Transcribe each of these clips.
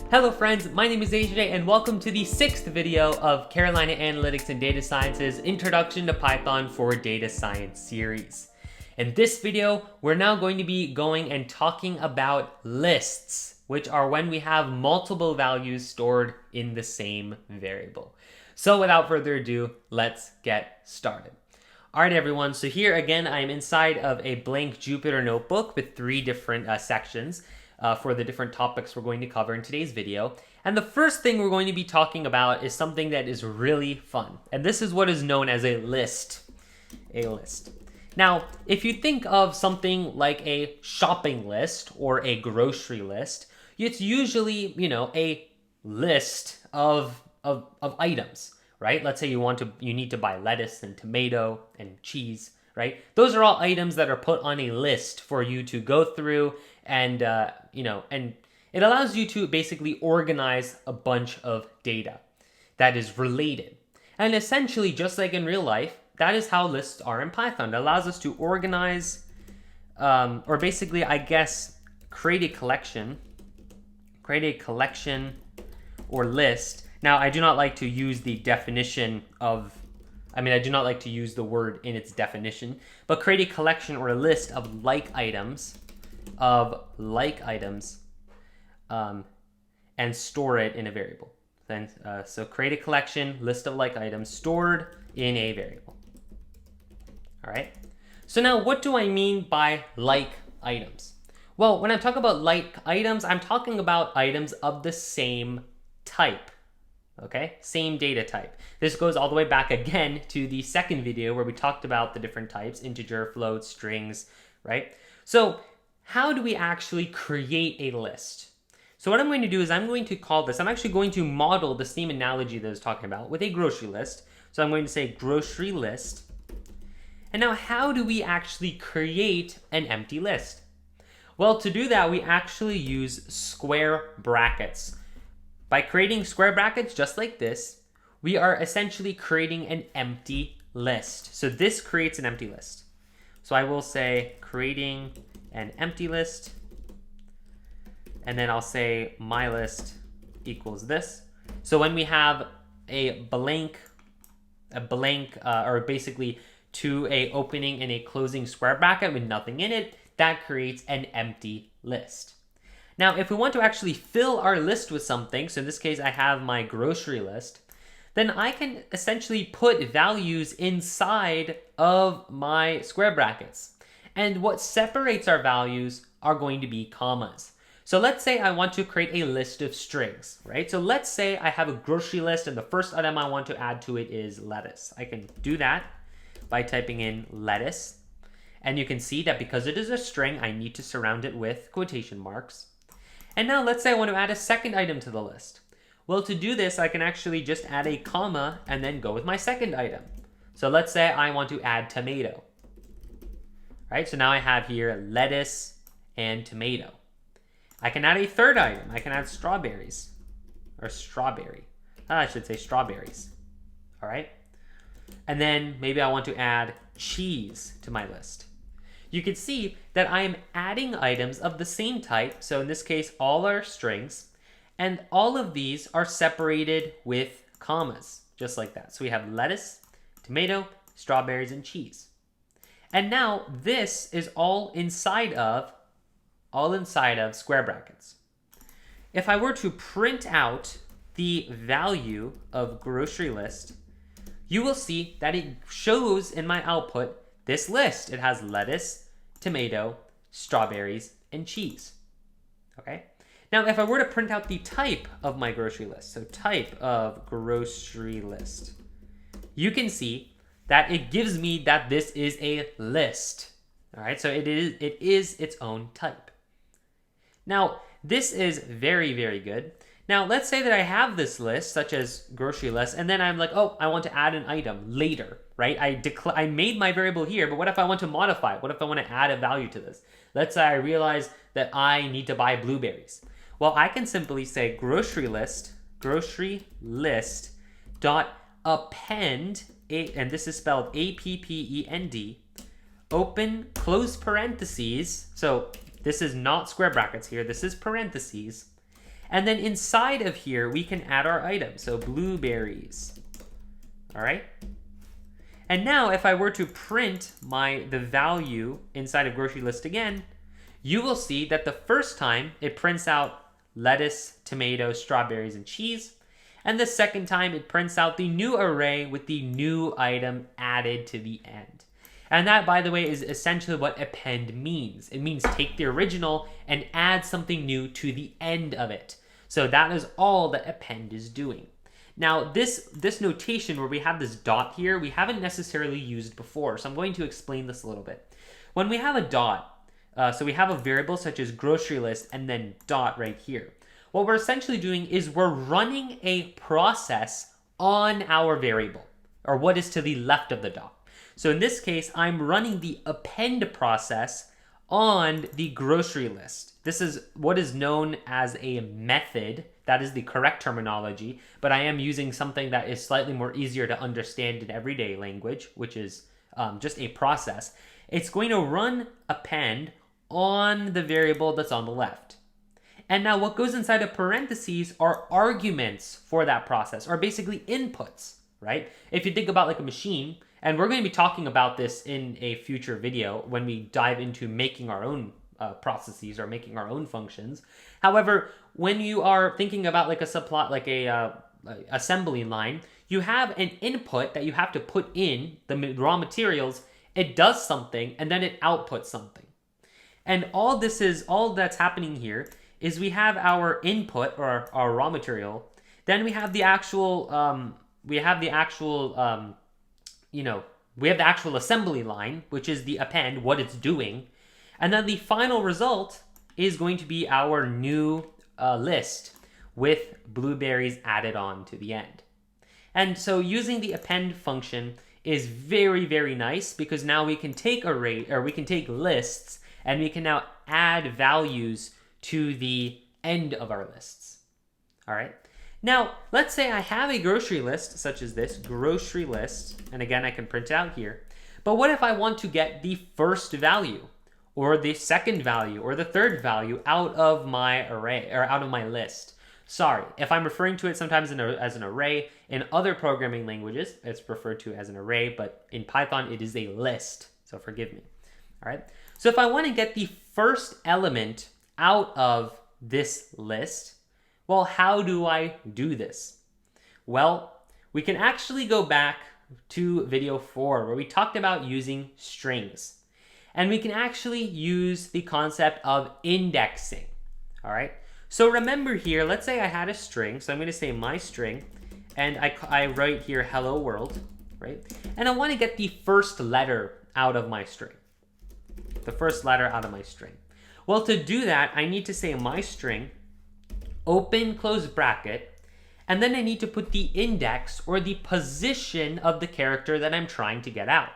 Hello friends, my name is AJ and welcome to the 6th video of Carolina Analytics and Data Science's Introduction to Python for Data Science series. In this video, we're now going to be going and talking about lists, which are when we have multiple values stored in the same variable. So without further ado, let's get started. Alright everyone, so here again I am inside of a blank Jupyter notebook with 3 different sections for the different topics we're going to cover in today's video. And the first thing we're going to be talking about is something that is really fun. And this is what is known as a list. A list. Now, if you think of something like a shopping list or a grocery list, it's usually, a list of items, right? Let's say you need to buy lettuce and tomato and cheese, right? Those are all items that are put on a list for you to go through and and it allows you to basically organize a bunch of data that is related. And essentially, just like in real life, that is how lists are in Python. It allows us to organize, or basically, I guess, create a collection or list. Now, I do not like to use the definition of, I do not like to use the word in its definition, but create a collection or a list of like items, and store it in a variable. Then, so create a collection, list of like items stored in a variable. All right. So now what do I mean by like items? Well, when I'm talking about like items, I'm talking about items of the same type. Okay, same data type. This goes all the way back again to the second video where we talked about the different types, integer, float, strings, right? So how do we actually create a list? So what I'm going to do is I'm actually going to model the same analogy that I was talking about with a grocery list. So I'm going to say grocery list. And now how do we actually create an empty list? Well, to do that, we actually use square brackets. By creating square brackets just like this, we are essentially creating an empty list. So this creates an empty list. So I will say creating an empty list, and then I'll say my list equals this. So when we have a blank, or basically to a opening and a closing square bracket with nothing in it, that creates an empty list. Now, if we want to actually fill our list with something, so in this case I have my grocery list, then I can essentially put values inside of my square brackets. And what separates our values are going to be commas. So let's say I want to create a list of strings, right? So let's say I have a grocery list and the first item I want to add to it is lettuce. I can do that by typing in lettuce. And you can see that because it is a string, I need to surround it with quotation marks. And now let's say I want to add a second item to the list. Well, to do this, I can actually just add a comma and then go with my second item. So let's say I want to add tomato. Right, so now I have here lettuce and tomato. I can add a third item. I can add strawberries, or strawberry. I should say strawberries. All right. And then maybe I want to add cheese to my list. You can see that I am adding items of the same type. So in this case, all are strings. And all of these are separated with commas, just like that. So we have lettuce, tomato, strawberries, and cheese. And now this is all inside of square brackets. If I were to print out the value of grocery list, you will see that it shows in my output this list. It has lettuce, tomato, strawberries, and cheese. Okay. Now, if I were to print out the type of my grocery list, so type of grocery list, you can see that it gives me that this is a list. All right, so it is its own type. Now, this is very, very good. Now, let's say that I have this list, such as grocery list, and then I'm like, oh, I want to add an item later, right? I made my variable here, but what if I want to modify it? What if I want to add a value to this? Let's say I realize that I need to buy blueberries. Well, I can simply say grocery list dot append, and this is spelled A-P-P-E-N-D, open, close parentheses. So this is not square brackets here. This is parentheses. And then inside of here, we can add our item. So blueberries. All right. And now if I were to print the value inside of grocery list again, you will see that the first time it prints out lettuce, tomatoes, strawberries, and cheese. And the second time it prints out the new array with the new item added to the end. And that, by the way, is essentially what append means. It means take the original and add something new to the end of it. So that is all that append is doing. Now, this notation where we have this dot here, we haven't necessarily used before. So I'm going to explain this a little bit. When we have a dot, so we have a variable such as grocery list and then dot right here. What we're essentially doing is we're running a process on our variable, or what is to the left of the dot. So in this case, I'm running the append process on the grocery list. This is what is known as a method. That is the correct terminology, but I am using something that is slightly more easier to understand in everyday language, which is just a process. It's going to run append on the variable that's on the left. And now what goes inside of parentheses are arguments for that process, or basically inputs, right? If you think about like a machine, and we're going to be talking about this in a future video when we dive into making our own processes or making our own functions. However, when you are thinking about like a assembly line, you have an input that you have to put in the raw materials. It does something and then it outputs something. And all that's happening here is we have our input or our raw material. Then we have the actual assembly line, which is the append, what it's doing. And then the final result is going to be our new list with blueberries added on to the end. And so using the append function is very, very nice because now we can take lists and we can now add values to the end of our lists. All right. Now, let's say I have a grocery list such as this grocery list, and again, I can print it out here. But what if I want to get the first value or the second value or the third value out of my array or out of my list? Sorry, if I'm referring to it sometimes as an array, in other programming languages, it's referred to as an array, but in Python, it is a list. So forgive me. All right. So if I want to get the first element out of this list, well, how do I do this? Well, we can actually go back to video 4 where we talked about using strings. And we can actually use the concept of indexing. All right. So remember here, let's say I had a string. So I'm going to say my string and I write here hello world, right? And I want to get the first letter out of my string. The first letter out of my string. Well, to do that, I need to say my string, open close bracket, and then I need to put the index or the position of the character that I'm trying to get out.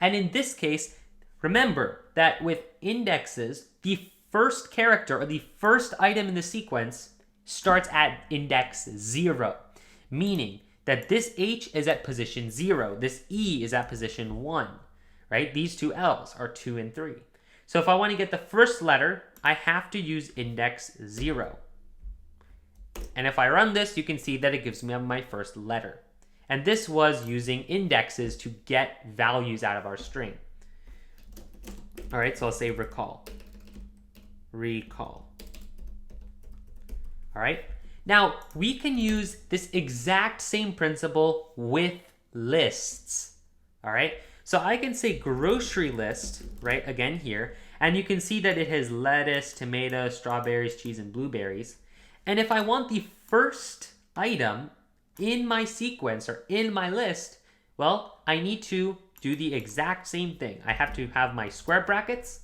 And in this case, remember that with indexes, the first character or the first item in the sequence starts at index 0, meaning that this H is at position 0, this E is at position 1, right? These two L's are 2 and 3. So if I want to get the first letter, I have to use index 0. And if I run this, you can see that it gives me my first letter. And this was using indexes to get values out of our string. All right, so I'll say recall. Recall. All right. Now, we can use this exact same principle with lists. All right. So I can say grocery list, right, again here, and you can see that it has lettuce, tomatoes, strawberries, cheese, and blueberries. And if I want the first item in my sequence or in my list, well, I need to do the exact same thing. I have to have my square brackets,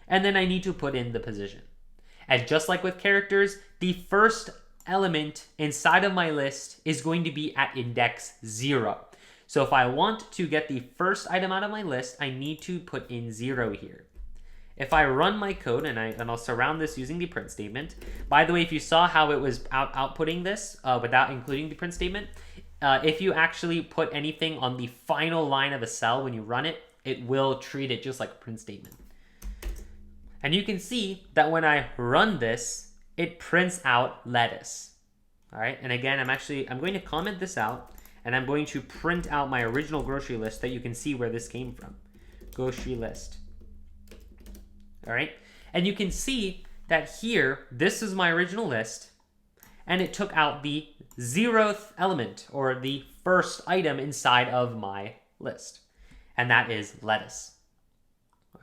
and then I need to put in the position. And just like with characters, the first element inside of my list is going to be at index 0. So if I want to get the first item out of my list, I need to put in 0 here. If I run my code, and I'll surround this using the print statement. By the way, if you saw how it was outputting this without including the print statement, if you actually put anything on the final line of a cell when you run it, it will treat it just like a print statement. And you can see that when I run this, it prints out lettuce. All right, and again, I'm going to comment this out, and I'm going to print out my original grocery list that you can see where this came from. Grocery list. All right, and you can see that here, this is my original list, and it took out the 0th element, or the first item inside of my list, and that is lettuce.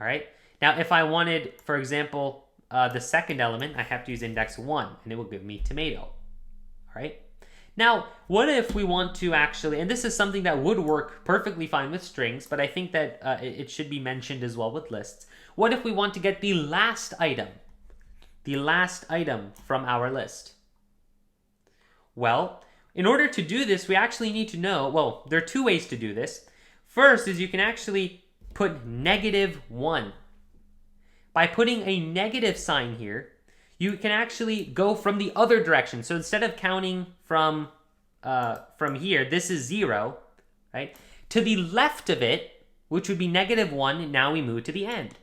All right, now if I wanted, for example, the second element, I have to use index 1, and it will give me tomato. All right, now what if we want to actually, and this is something that would work perfectly fine with strings, but I think that it should be mentioned as well with lists. What if we want to get the last item from our list? Well, in order to do this, we actually need to know, well, there are two ways to do this. First is you can actually put -1. By putting a negative sign here, you can actually go from the other direction. So instead of counting from here, this is 0, right? To the left of it, which would be -1, now we move to the end.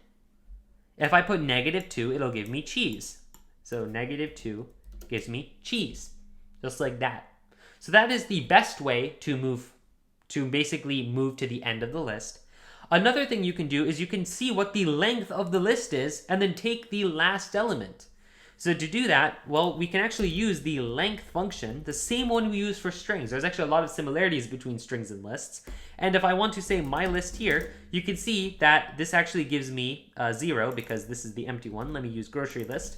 If I put -2, it'll give me cheese. So -2 gives me cheese, just like that. So that is the best way to basically move to the end of the list. Another thing you can do is you can see what the length of the list is and then take the last element. So to do that, well, we can actually use the length function, the same one we use for strings. There's actually a lot of similarities between strings and lists. And if I want to say my list here, you can see that this actually gives me 0 because this is the empty one. Let me use grocery list.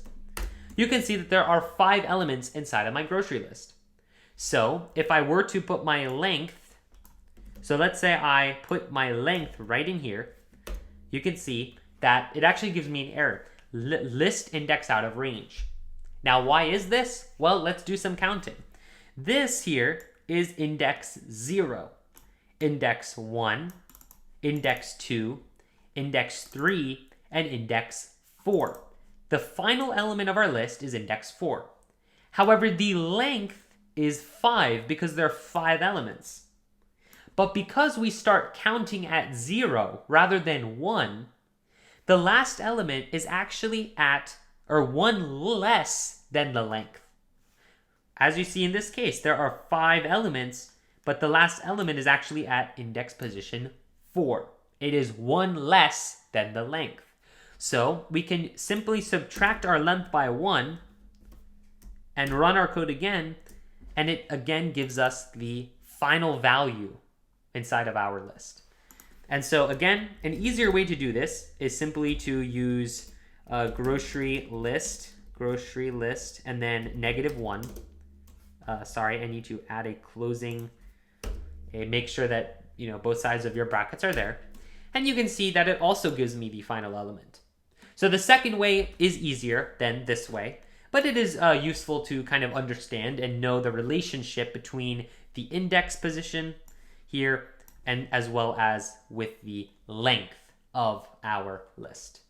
You can see that there are 5 elements inside of my grocery list. So if I were to put my length, so let's say I put my length right in here, you can see that it actually gives me an error. List index out of range. Now, why is this? Well, let's do some counting. This here is index 0, index 1, index 2, index 3, and index 4. The final element of our list is index 4. However, the length is 5 because there are 5 elements. But because we start counting at 0 rather than 1, the last element is actually at, or 1 less than the length. As you see in this case, there are 5 elements, but the last element is actually at index position 4. It is 1 less than the length. So we can simply subtract our length by 1 and run our code again, and it again gives us the final value inside of our list. And so again, an easier way to do this is simply to use grocery list, and then -1. Sorry, I need to add a closing, make sure that both sides of your brackets are there. And you can see that it also gives me the final element. So the second way is easier than this way, but it is useful to kind of understand and know the relationship between the index position here and as well as with the length of our list.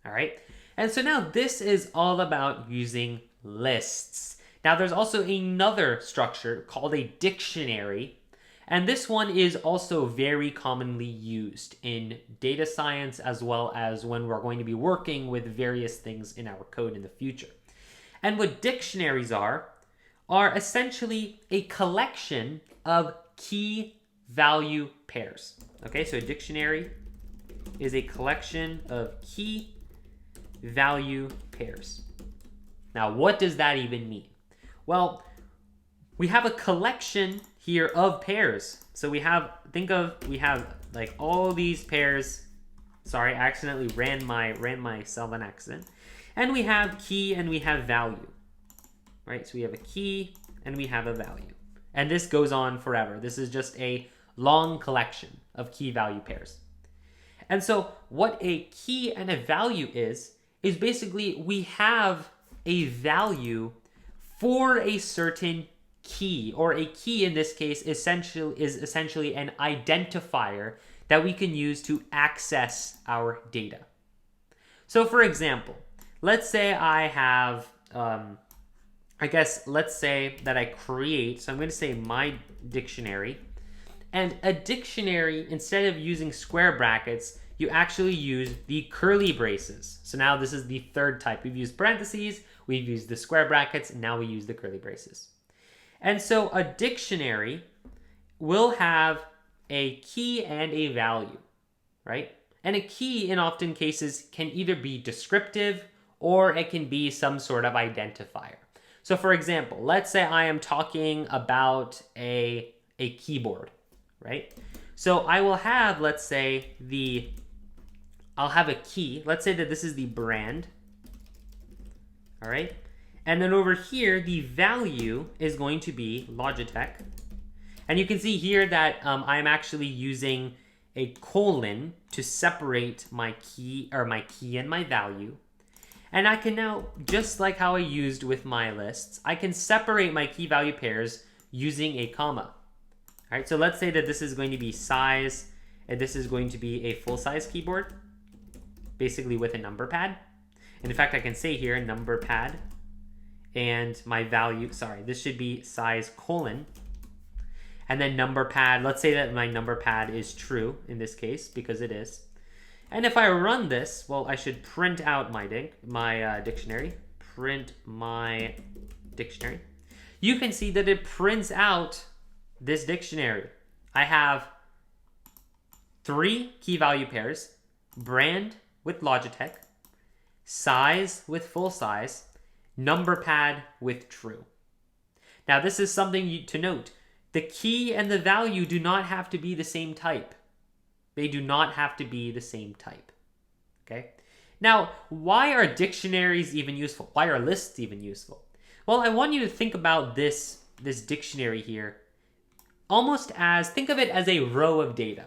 All right, and so now this is all about using lists. Now there's also another structure called a dictionary, and this one is also very commonly used in data science as well as when we're going to be working with various things in our code in the future. And what dictionaries are essentially a collection of key value pairs. Okay, so a dictionary is a collection of key value pairs. Now, what does that even mean? Well, we have a collection here of pairs. So we have like all these pairs. Sorry, I accidentally ran myself an accident. And we have key and we have value. Right? So we have a key and we have a value. And this goes on forever. This is just a long collection of key value pairs. And so what a key and a value is basically we have a value for a certain key, or a key in this case is essentially an identifier that we can use to access our data. So for example, let's say I have, let's say that I create, so I'm going to say my dictionary, and a dictionary, instead of using square brackets, you actually use the curly braces. So now this is the third type. We've used parentheses, we've used the square brackets, and now we use the curly braces. And so a dictionary will have a key and a value, right? And a key in often cases can either be descriptive or it can be some sort of identifier. So for example, let's say I am talking about a keyboard, right? So I will have, let's say I'll have a key. Let's say that this is the brand, all right? And then over here, the value is going to be Logitech. And you can see here that I'm actually using a colon to separate my key and my value. And I can now, just like how I used with my lists, I can separate my key value pairs using a comma. All right, so let's say that this is going to be size, and this is going to be a full-size keyboard, basically with a number pad. And in fact, I can say here, number pad, and my value, sorry, this should be size colon, and then number pad. Let's say that my number pad is true in this case, because it is. And if I run this, well, I should print out my dictionary. Print my dictionary. You can see that it prints out this dictionary. I have 3 key value pairs, brand with Logitech, size with full size, number pad with true. Now this is something to note. The key and the value do not have to be the same type. They do not have to be the same type. Okay? Now, why are dictionaries even useful? Why are lists even useful? Well, I want you to think about this dictionary here think of it as a row of data.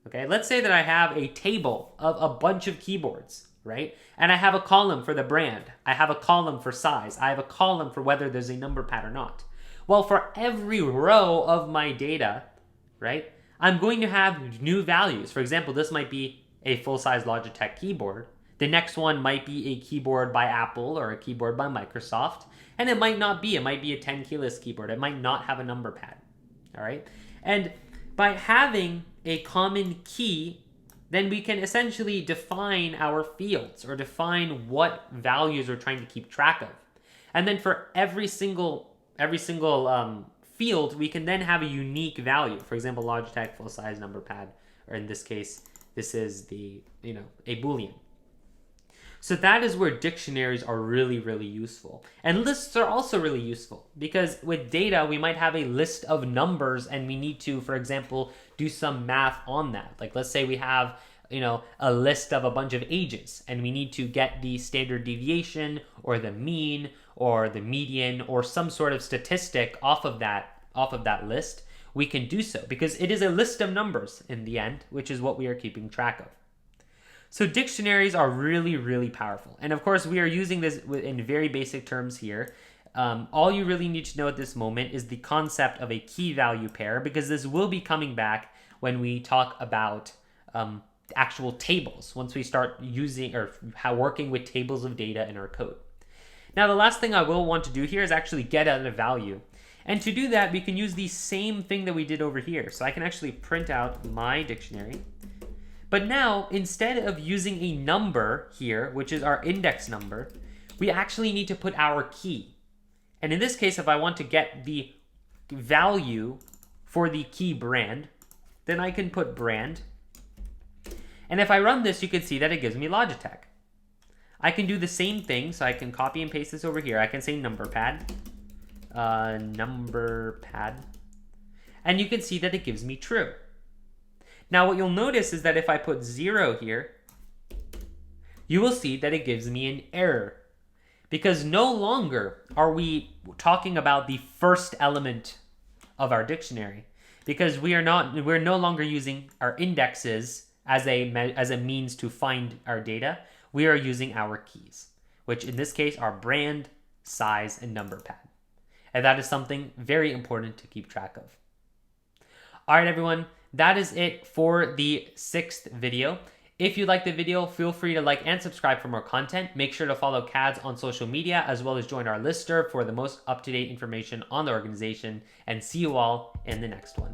Okay? Let's say that I have a table of a bunch of keyboards, right? And I have a column for the brand. I have a column for size. I have a column for whether there's a number pad or not. Well, for every row of my data, right, I'm going to have new values. For example, this might be a full-size Logitech keyboard. The next one might be a keyboard by Apple or a keyboard by Microsoft. And it might not be. It might be a 10 keyless keyboard. It might not have a number pad. All right? And by having a common key, then we can essentially define our fields or define what values we're trying to keep track of. And then for every single field, we can then have a unique value. For example, Logitech full size number pad, or in this case, this is a Boolean. So that is where dictionaries are really, really useful. And lists are also really useful because with data, we might have a list of numbers and we need to, for example, do some math on that. Like let's say we have a list of a bunch of ages and we need to get the standard deviation or the mean or the median or some sort of statistic off of that list. We can do so because it is a list of numbers in the end, which is what we are keeping track of. So dictionaries are really, really powerful. And of course, we are using this in very basic terms here. All you really need to know at this moment is the concept of a key value pair, because this will be coming back when we talk about actual tables, once we start using or working with tables of data in our code. Now, the last thing I will want to do here is actually get out a value. And to do that, we can use the same thing that we did over here. So I can actually print out my dictionary. But now, instead of using a number here, which is our index number, we actually need to put our key. And in this case, if I want to get the value for the key brand, then I can put brand. And if I run this, you can see that it gives me Logitech. I can do the same thing, so I can copy and paste this over here. I can say number pad, and you can see that it gives me true. Now what you'll notice is that if I put 0 here, you will see that it gives me an error, because no longer are we talking about the first element of our dictionary, because we're no longer using our indexes as a means to find our data. We are using our keys, which in this case are brand, size, and number pad. And that is something very important to keep track of. All right, everyone, that is it for the 6th video. If you liked the video, feel free to like and subscribe for more content. Make sure to follow CADS on social media, as well as join our Listerv for the most up-to-date information on the organization. And see you all in the next one.